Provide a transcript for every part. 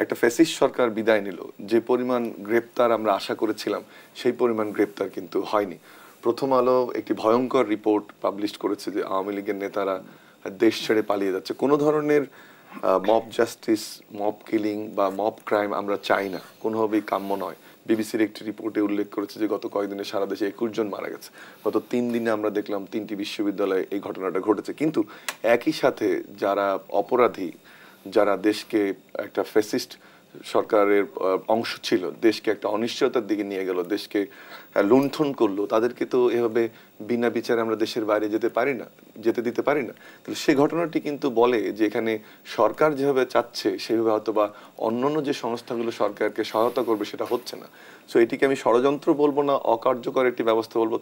একটা ফ্যাসিস্ট সরকার বিদায় নিল, যে পরিমাণ গ্রেপ্তার আমরা আশা করেছিলাম সেই পরিমাণ গ্রেপ্তার কিন্তু হয়নি। প্রথম আলো একটি ভয়ঙ্কর রিপোর্ট পাবলিশ করেছে যে আওয়ামী লীগের নেতারা দেশ ছেড়ে পালিয়ে যাচ্ছে। কোনো ধরনের মব জাস্টিস, মব কিলিং বা মব ক্রাইম আমরা চাই না, কোনোভাবেই কাম্য নয়। বিবিসির একটি রিপোর্টে উল্লেখ করেছে যে গত কয়েকদিনে সারা দেশে 21 জন মারা গেছে। গত 3 দিনে আমরা দেখলাম 3টি বিশ্ববিদ্যালয়ে এই ঘটনাটা ঘটেছে। কিন্তু একই সাথে যারা অপরাধী, যারা দেশকে একটা ফ্যাসিস্ট সরকারের অংশ ছিল, দেশকে একটা অনিশ্চয়তার দিকে নিয়ে গেল, দেশকে লুণ্ঠন করলো, তাদেরকে তো এভাবে বিনা বিচারে আমরা দেশের বাইরে যেতে দিতে পারি না। তাহলে সেই ঘটনাটি কিন্তু বলে যে এখানে সরকার যেভাবে চাচ্ছে সেভাবে হয়তো বা অন্যান্য যে সংস্থাগুলো সরকারকে সহায়তা করবে সেটা হচ্ছে না। সো এটিকে আমি ষড়যন্ত্র বলবো না অকার্যকর একটি ব্যবস্থা বলবো,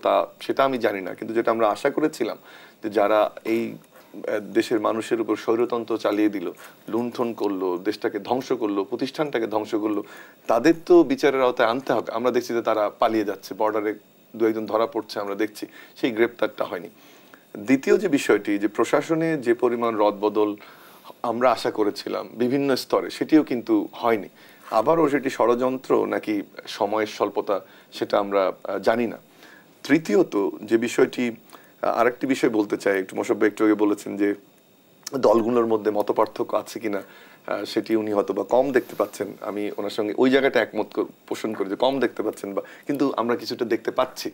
সেটা আমি জানি না। কিন্তু যেটা আমরা আশা করেছিলাম যে যারা এই দেশের মানুষের উপর স্বৈরতন্ত্র চালিয়ে দিল, লুণ্ঠন করলো, দেশটাকে ধ্বংস করলো, প্রতিষ্ঠানটাকে ধ্বংস করলো, তাদের তো বিচারের আওতায় আনতে হবে। আমরা দেখছি যে তারা পালিয়ে যাচ্ছে, বর্ডারে দু একজন ধরা পড়ছে, আমরা দেখছি সেই গ্রেপ্তারটা হয়নি। দ্বিতীয় যে বিষয়টি, যে প্রশাসনে যে পরিমাণ রদবদল আমরা আশা করেছিলাম বিভিন্ন স্তরে, সেটিও কিন্তু হয়নি। আবারও সেটি ষড়যন্ত্র নাকি সময়ের স্বল্পতা সেটা আমরা জানি না। তৃতীয়ত যে বিষয়টি, আরেকটি বিষয় বলতে চাই, একটু মোশাররফ ভাই একটু আগে বলেছেন যে দলগুলোর মধ্যে মতপার্থক্য আছে কিনা, সেটি উনি হয়তো বা কম দেখতে পাচ্ছেন। আমি ওনার সঙ্গে ওই জায়গাটা একমত পোষণ করি যে কম দেখতে পাচ্ছেন, বা কিন্তু আমরা কিছুটা দেখতে পাচ্ছি।